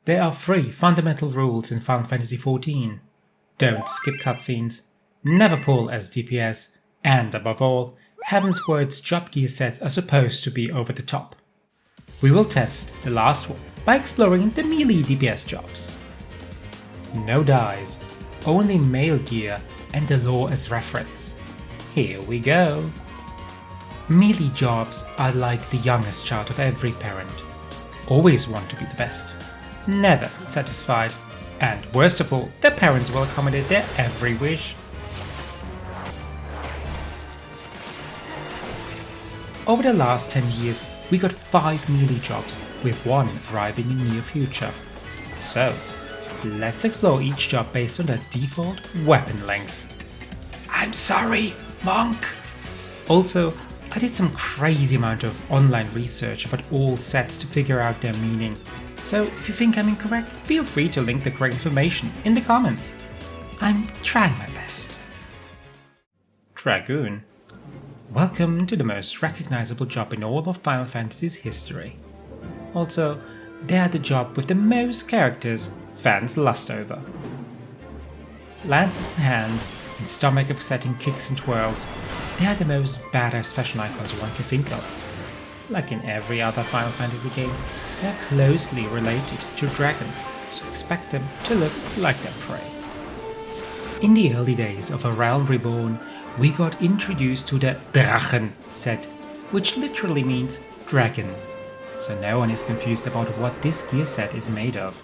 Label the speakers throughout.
Speaker 1: There are 3 fundamental rules in Final Fantasy XIV. Don't skip cutscenes, never pull as DPS, and above all, Heavensward's job gear sets are supposed to be over the top. We will test the last one by exploring the melee DPS jobs. No dies, only male gear and the lore as reference. Here we go. Melee jobs are like the youngest child of every parent. Always want to be the best, never satisfied, and worst of all, their parents will accommodate their every wish. Over the last 10 years, we got 5 melee jobs, with 1 arriving in near future. So, let's explore each job based on their default weapon length. I'm sorry, monk! Also, I did some crazy amount of online research about all sets to figure out their meaning, so if you think I'm incorrect, feel free to link the correct information in the comments. I'm trying my best. Dragoon. Welcome to the most recognizable job in all of Final Fantasy's history. Also, they are the job with the most characters fans lust over. Lances in hand, and stomach upsetting kicks and twirls, they are the most badass fashion icons one can think of. Like in every other Final Fantasy game, they are closely related to dragons, so expect them to look like their prey. In the early days of A Realm Reborn, we got introduced to the Drachen set, which literally means dragon, so no one is confused about what this gear set is made of.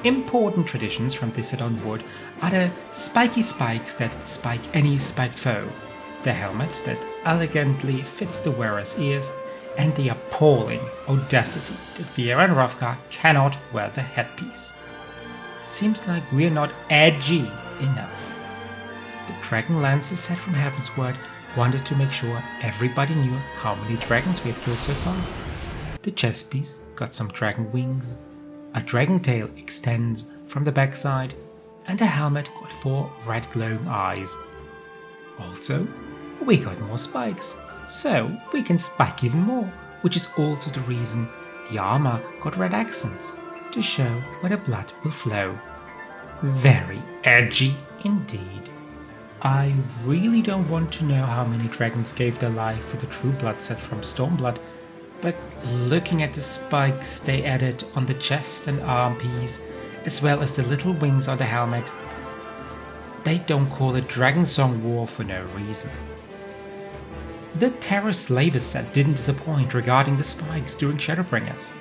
Speaker 1: Important traditions from this set onward are the spiky spikes that spike any spiked foe, the helmet that elegantly fits the wearer's ears, and the appalling audacity that Viera and Ravka cannot wear the headpiece. Seems like we're not edgy enough. The Dragon Lances set from Heavensward wanted to make sure everybody knew how many dragons we have killed so far. The chest piece got some dragon wings, a dragon tail extends from the backside, and the helmet got 4 red glowing eyes. Also, we got more spikes, so we can spike even more, which is also the reason the armor got red accents, to show where the blood will flow. Very edgy indeed. I really don't want to know how many dragons gave their life for the True Blood set from Stormblood, but looking at the spikes they added on the chest and arm piece, as well as the little wings on the helmet, they don't call it Dragon Song War for no reason. The Terror Slavers set didn't disappoint regarding the spikes during Shadowbringers.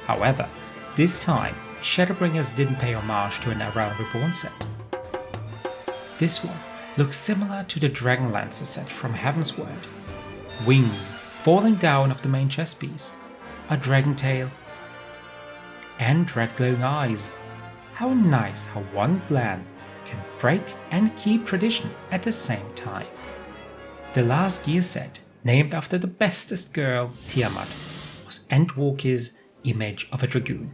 Speaker 1: However, this time Shadowbringers didn't pay homage to an A Realm Reborn set. This one looks similar to the Dragon Lancer set from Heavensward. Wings falling down off the main chest piece, a dragon tail, and red glowing eyes. How nice how one clan can break and keep tradition at the same time. The last gear set, named after the bestest girl, Tiamat, was Endwalker's image of a dragoon.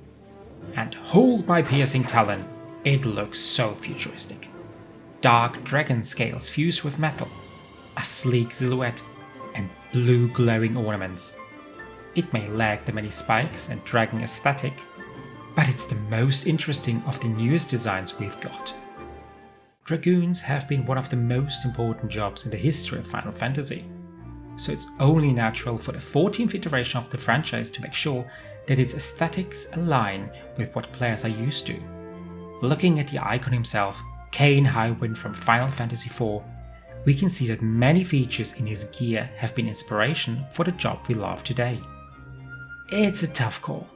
Speaker 1: And hold my piercing talon, it looks so futuristic. Dark dragon scales fused with metal, a sleek silhouette, and blue glowing ornaments. It may lack the many spikes and dragon aesthetic, but it's the most interesting of the newest designs we've got. Dragoons have been one of the most important jobs in the history of Final Fantasy, so it's only natural for the 14th iteration of the franchise to make sure that its aesthetics align with what players are used to. Looking at the icon himself, Kain Highwind from Final Fantasy IV, we can see that many features in his gear have been inspiration for the job we love today. It's a tough call,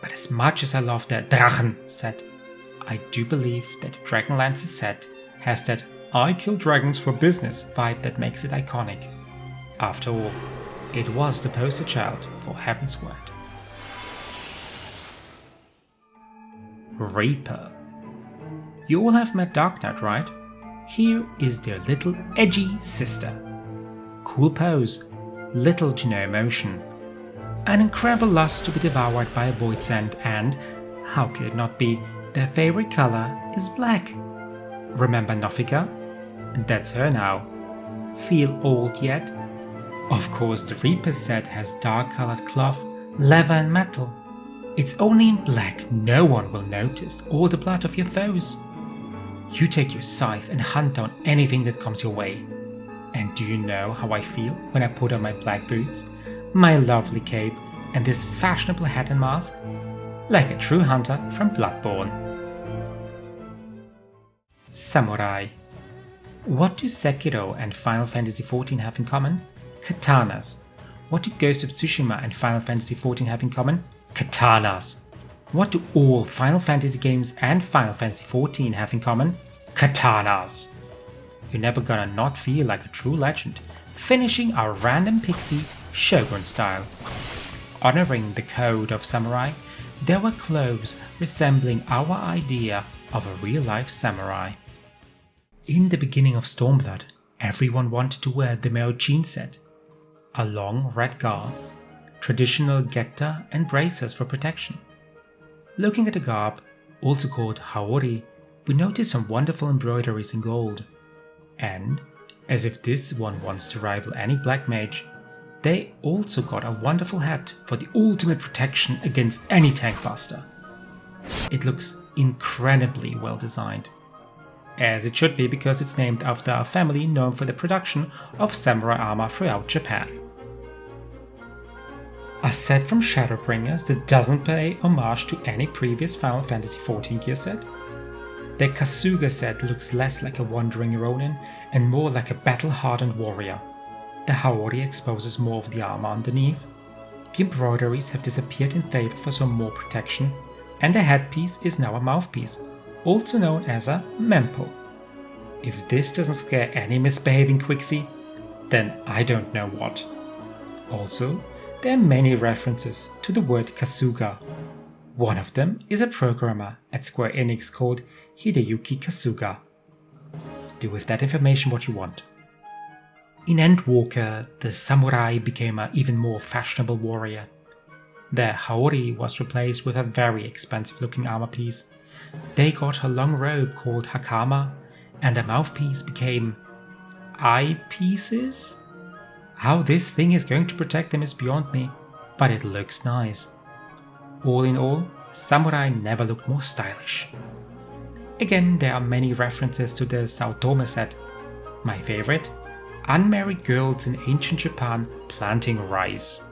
Speaker 1: but as much as I love the Drachen set, I do believe that the Dragonlance set has that I kill dragons for business vibe that makes it iconic. After all, it was the poster child for Heavensward. Reaper. You all have met Dark Knight, right? Here is their little edgy sister. Cool pose, little to no emotion. An incredible lust to be devoured by a void's end, and, how could it not be, their favorite color is black. Remember Nofika? That's her now. Feel old yet? Of course the Reaper set has dark colored cloth, leather and metal. It's only in black no one will notice all the blood of your foes. You take your scythe and hunt down anything that comes your way. And do you know how I feel when I put on my black boots, my lovely cape, and this fashionable hat and mask? Like a true hunter from Bloodborne. Samurai. What do Sekiro and Final Fantasy XIV have in common? Katanas. What do Ghost of Tsushima and Final Fantasy XIV have in common? Katanas. What do all Final Fantasy games and Final Fantasy XIV have in common? Katanas. You're never gonna not feel like a true legend, finishing our random pixie Shogun style. Honoring the code of samurai, there were clothes resembling our idea of a real-life samurai. In the beginning of Stormblood, everyone wanted to wear the Meojin set, a long red garb, traditional geta and bracers for protection. Looking at the garb, also called haori, we notice some wonderful embroideries in gold. And, as if this one wants to rival any black mage, they also got a wonderful hat for the ultimate protection against any tankbuster. It looks incredibly well designed. As it should be, because it's named after a family known for the production of samurai armor throughout Japan. A set from Shadowbringers that doesn't pay homage to any previous Final Fantasy XIV gear set. The Kasuga set looks less like a wandering ronin and more like a battle-hardened warrior. The haori exposes more of the armor underneath. The embroideries have disappeared in favor for some more protection, and the headpiece is now a mouthpiece, also known as a mempo. If this doesn't scare any misbehaving Quixie, then I don't know what. Also, there are many references to the word Kasuga. One of them is a programmer at Square Enix called Hideyuki Kasuga. Do with that information what you want. In Endwalker, the samurai became an even more fashionable warrior. Their haori was replaced with a very expensive looking armor piece. They got a long robe called hakama, and a mouthpiece became eyepieces? How this thing is going to protect them is beyond me, but it looks nice. All in all, samurai never looked more stylish. Again, there are many references to the Saotome set. My favorite? Unmarried girls in ancient Japan planting rice.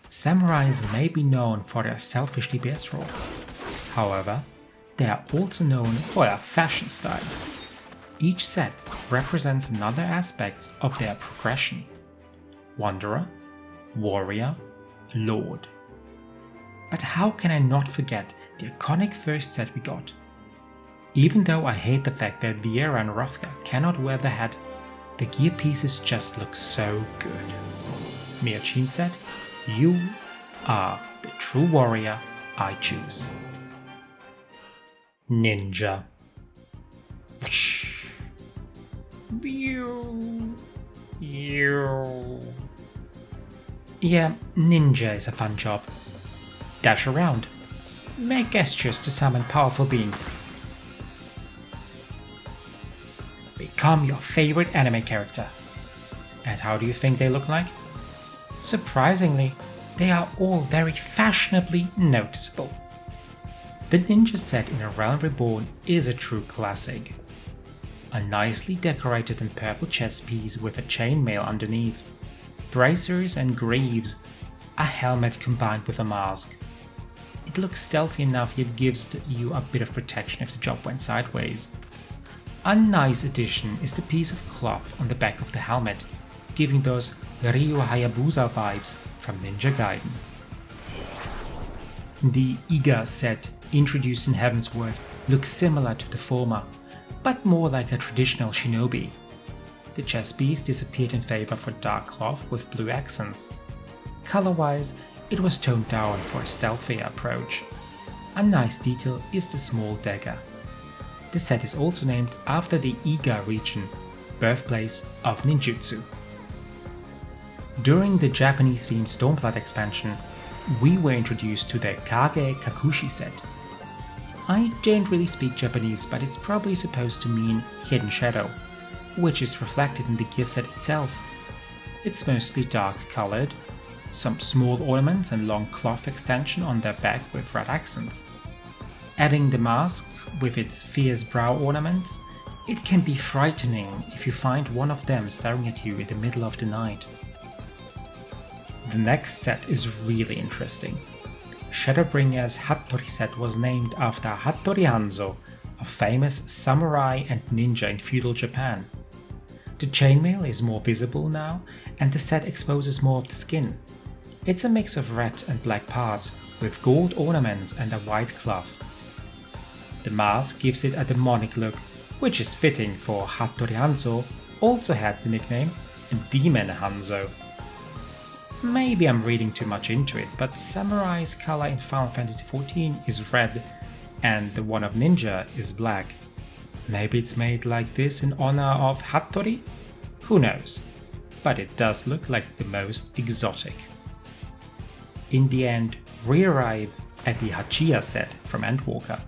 Speaker 1: Samurais may be known for their selfish DPS role. However, they are also known for their fashion style. Each set represents another aspect of their progression. Wanderer, Warrior, Lord. But how can I not forget the iconic first set we got? Even though I hate the fact that Viera and Rothka cannot wear the hat, the gear pieces just look so good. Meojin said, "You are the true warrior I choose." Ninja. Yeah, ninja is a fun job. Dash around. Make gestures to summon powerful beings. Become your favorite anime character. And how do you think they look like? Surprisingly, they are all very fashionably noticeable. The ninja set in A Realm Reborn is a true classic. A nicely decorated and purple chest piece with a chainmail underneath, bracers and greaves, a helmet combined with a mask. It looks stealthy enough yet gives you a bit of protection if the job went sideways. A nice addition is the piece of cloth on the back of the helmet, giving those Ryu Hayabusa vibes from Ninja Gaiden. The Iga set introduced in Heavensward looks similar to the former, but more like a traditional shinobi. The chest piece disappeared in favor for dark cloth with blue accents. Color-wise, it was toned down for a stealthier approach. A nice detail is the small dagger. The set is also named after the Iga region, birthplace of ninjutsu. During the Japanese-themed Stormblood expansion, we were introduced to the Kage Kakushi set. I don't really speak Japanese, but it's probably supposed to mean hidden shadow, which is reflected in the gear set itself. It's mostly dark colored, some small ornaments and long cloth extension on their back with red accents. Adding the mask with its fierce brow ornaments, it can be frightening if you find one of them staring at you in the middle of the night. The next set is really interesting. Shadowbringer's Hattori set was named after Hattori Hanzo, a famous samurai and ninja in feudal Japan. The chainmail is more visible now, and the set exposes more of the skin. It's a mix of red and black parts, with gold ornaments and a white cloth. The mask gives it a demonic look, which is fitting for Hattori Hanzo also had the nickname Demon Hanzo. Maybe I'm reading too much into it, but Samurai's color in Final Fantasy XIV is red and the one of Ninja is black. Maybe it's made like this in honor of Hattori? Who knows? But it does look like the most exotic. In the end, we arrive at the Hachiya set from Endwalker,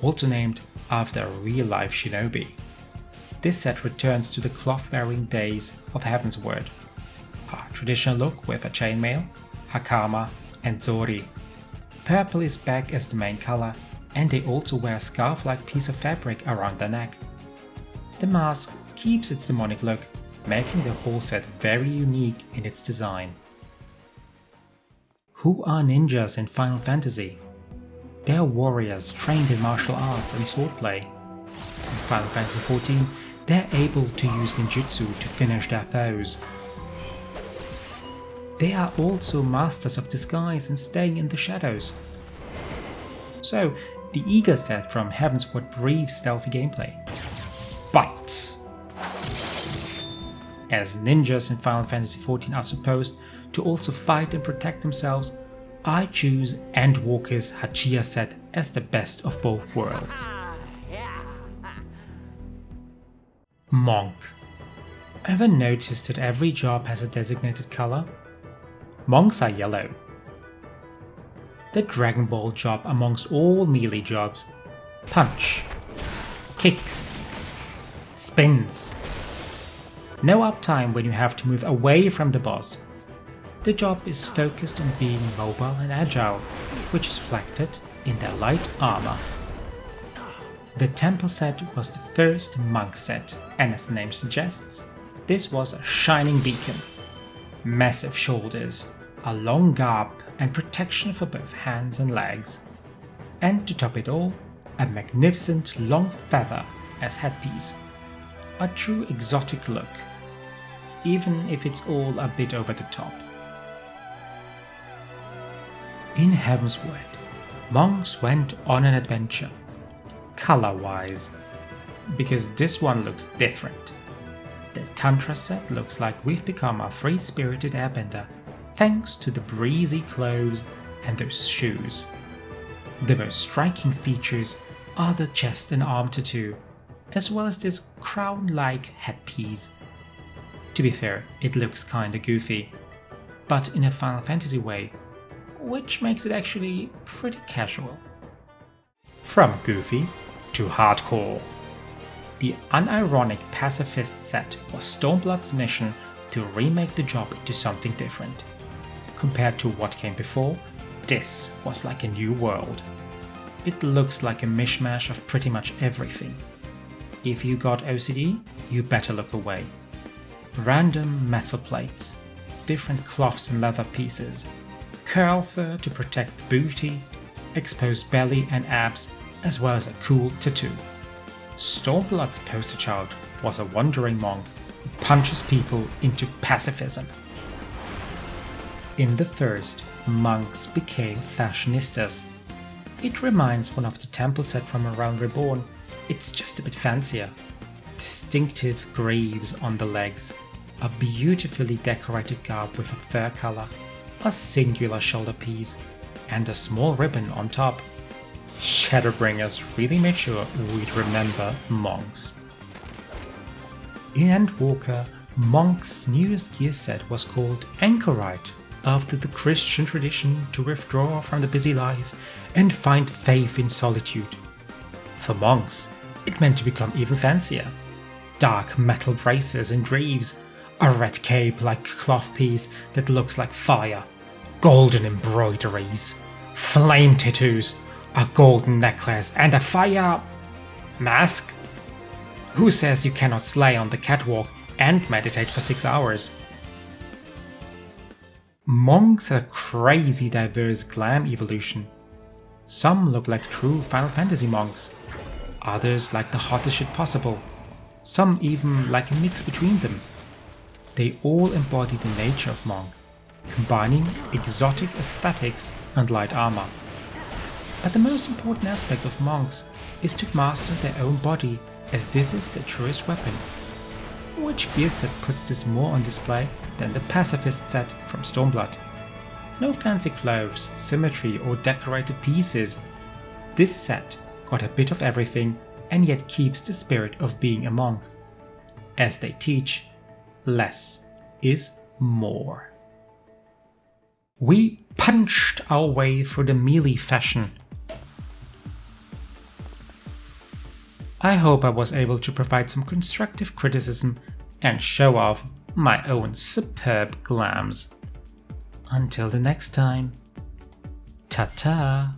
Speaker 1: also named after a real-life shinobi. This set returns to the cloth-wearing days of Heavensward. A traditional look with a chainmail, hakama and zori. Purple is back as the main color, and they also wear a scarf-like piece of fabric around their neck. The mask keeps its demonic look, making the whole set very unique in its design. Who are ninjas in Final Fantasy? They are warriors trained in martial arts and swordplay. In Final Fantasy XIV, they're able to use ninjutsu to finish their foes. They are also masters of disguise and staying in the shadows. So, the Eager set from Heavensward breathes stealthy gameplay. But, as ninjas in Final Fantasy XIV are supposed to also fight and protect themselves, I choose Endwalker's Hachiya set as the best of both worlds. Monk. Ever noticed that every job has a designated color? Monks are yellow. The Dragon Ball job amongst all melee jobs. Punch. Kicks. Spins. No uptime when you have to move away from the boss. The job is focused on being mobile and agile, which is reflected in their light armor. The Temple set was the first monk set, and as the name suggests, this was a shining beacon. Massive shoulders, a long garb and protection for both hands and legs. And to top it all, a magnificent long feather as headpiece. A true exotic look, even if it's all a bit over the top. In Heavensward, monks went on an adventure, color-wise, because this one looks different. The Tantra set looks like we've become a free-spirited airbender thanks to the breezy clothes and those shoes. The most striking features are the chest and arm tattoo, as well as this crown-like headpiece. To be fair, it looks kinda goofy, but in a Final Fantasy way, which makes it actually pretty casual. From goofy to hardcore. The unironic pacifist set was Stormblood's mission to remake the job into something different. Compared to what came before, this was like a new world. It looks like a mishmash of pretty much everything. If you got OCD, you better look away. Random metal plates, different cloths and leather pieces, curl fur to protect the booty, exposed belly and abs, as well as a cool tattoo. Stormblood's poster child was a wandering monk who punches people into pacifism. In the first, monks became fashionistas. It reminds one of the temple set from A Realm Reborn, it's just a bit fancier. Distinctive greaves on the legs, a beautifully decorated garb with a fur color, a singular shoulder piece, and a small ribbon on top. Shadowbringers really made sure we'd remember monks. In Endwalker, Monk's newest gear set was called Anchorite, after the Christian tradition to withdraw from the busy life and find faith in solitude. For monks, it meant to become even fancier. Dark metal braces and greaves, A red cape like cloth piece that looks like fire, golden embroideries, flame tattoos, a golden necklace and a fire mask? Who says you cannot slay on the catwalk and meditate for 6 hours? Monks have a crazy diverse glam evolution. Some look like true Final Fantasy monks, others like the hottest shit possible, some even like a mix between them. They all embody the nature of monk, combining exotic aesthetics and light armor. But the most important aspect of monks is to master their own body, as this is their truest weapon. Which gear set puts this more on display than the pacifist set from Stormblood? No fancy clothes, symmetry or decorated pieces. This set got a bit of everything and yet keeps the spirit of being a monk. As they teach, less is more. We punched our way through the melee fashion. I hope I was able to provide some constructive criticism and show off my own superb glams. Until the next time, ta-ta!